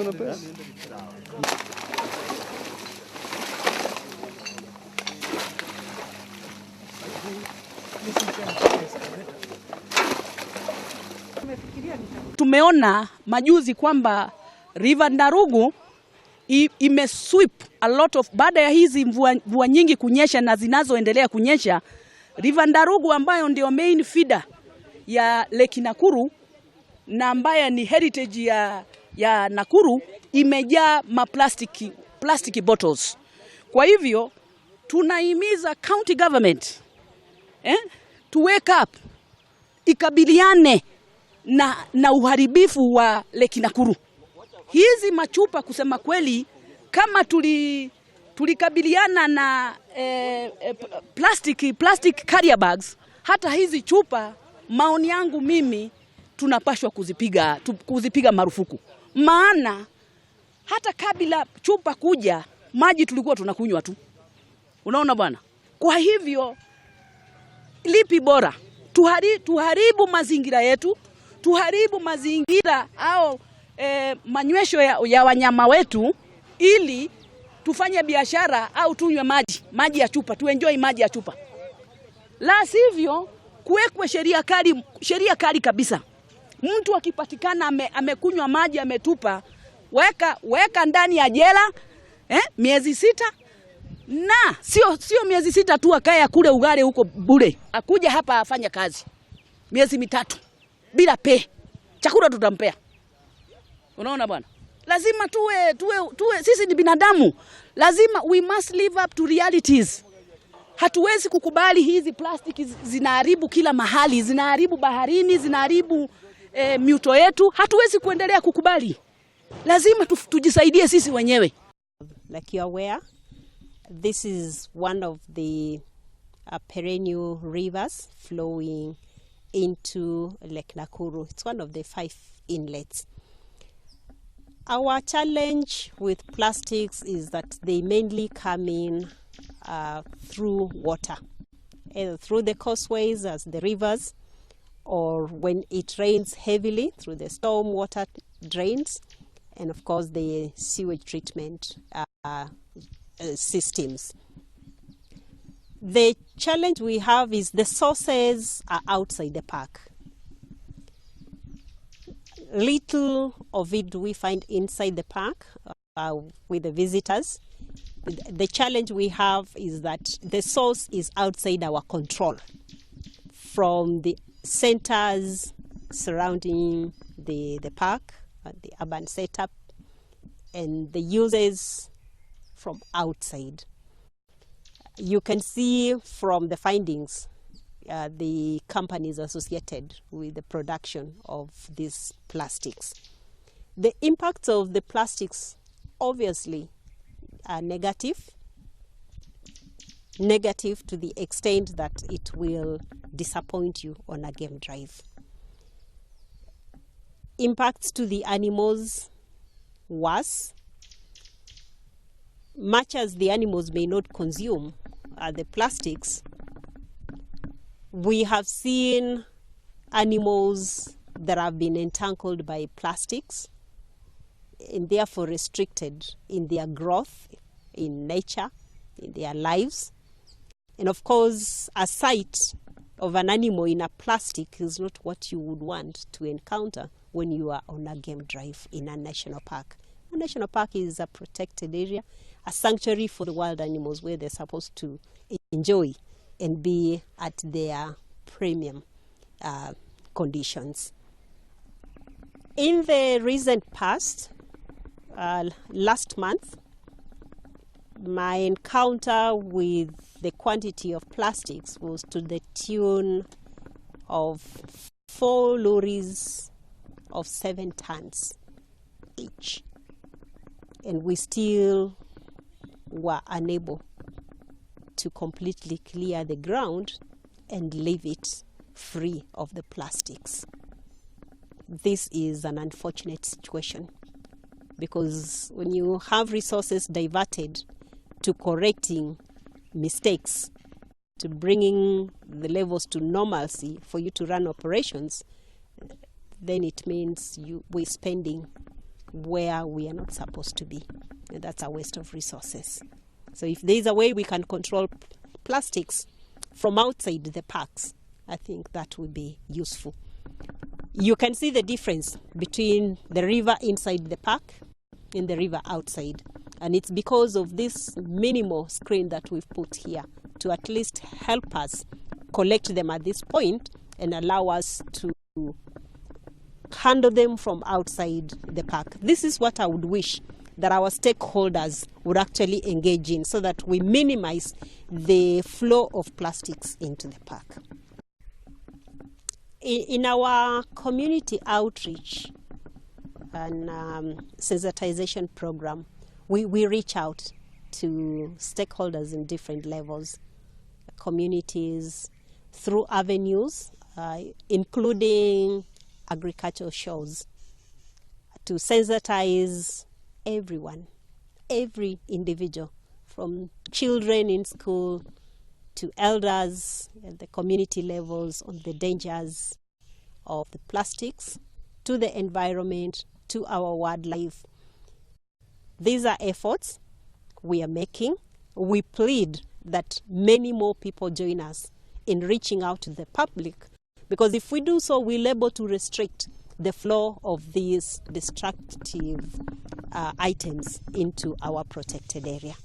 gonna pay. Tumeona majuzi kwamba River Nakuru imesweep a lot of, baada ya hizi mvua nyingi kunyesha na zinazoendelea kunyesha, River Nakuru ambayo ndio main feeder ya Lake Nakuru na ambayo ni heritage ya Nakuru imejaa plastic bottles. Kwa hivyo tunahimiza county government to wake up, ikabiliane na uharibifu wa Lake Nakuru. Hizi machupa kusema kweli, kama tulikabiliana na plastic carrier bags, hata hizi chupa, maoni yangu mimi, tunapashwa kuzipiga marufuku. Maana hata kabla chupa kuja, maji tulikuwa tunakunywa tu. Unaona bwana? Kwa hivyo lipi bora? Tuharibu mazingira yetu, tuharibu mazingira au manywesho ya wanyama wetu, ili tufanye biashara au tunywe maji ya chupa, tuenjoy maji ya chupa. La sivyo kuwekwe sheria kali kabisa. Mtu akipatikana amekunywa maji ametupa, weka ndani ya jela miezi 6, na sio miezi 6 tu akaya kule ugare huko bure. Akuja hapa afanya kazi miezi 3 bila pay. Chakula tutampea. Unaona bwana? Lazima tuwe sisi ni binadamu. Lazima we must live up to realities. Hatuwezi kukubali hizi plastiki zinaharibu kila mahali, zinaharibu baharini, zinaharibu mito yetu. Hatuwezi kuendelea kukubali. Lazima tujisaidie sisi wenyewe. Like you're aware, this is one of the perennial rivers flowing into Lake Nakuru. It's one of the 5 inlets. Our challenge with plastics is that they mainly come in through water, either through the causeways as the rivers, or when it rains heavily through the storm water drains, and of course the sewage treatment systems. The challenge we have is the sources are outside the park. Little of it do we find inside the park with the visitors. The challenge we have is that the source is outside our control, from the centers surrounding the park, the urban setup, and the users from outside. You can see from the findings the companies associated with the production of these plastics. The impacts of the plastics obviously are negative to the extent that it will disappoint you on a game drive. Impacts to the animals, worse. Much as the animals may not consume the plastics, we have seen animals that have been entangled by plastics and therefore restricted in their growth in nature, in their lives. And of course, a sight of an animal in a plastic is not what you would want to encounter when you are on a game drive in a national park. A national park is a protected area, a sanctuary for the wild animals where they're supposed to enjoy and be at their premium conditions. In the recent past, last month, my encounter with the quantity of plastics was to the tune of 4 lorries of 7 tons each. And we still were unable to completely clear the ground and leave it free of the plastics. This is an unfortunate situation, because when you have resources diverted to correcting mistakes, to bringing the levels to normalcy for you to run operations, then it means we're spending where we are not supposed to be. And that's a waste of resources. So if there is a way we can control plastics from outside the parks, I think that would be useful. You can see the difference between the river inside the park and the river outside. And it's because of this minimal screen that we've put here to at least help us collect them at this point and allow us to handle them from outside the park. This is what I would wish that our stakeholders would actually engage in so that we minimize the flow of plastics into the park. In our community outreach and sensitization program, we reach out to stakeholders in different levels, communities, through avenues, including agricultural shows, to sensitize everyone, every individual, from children in school to elders at the community levels, on the dangers of the plastics, to the environment, to our wildlife. These are efforts we are making. We plead that many more people join us in reaching out to the public, because if we do so, we're able to restrict the flow of these destructive items into our protected area.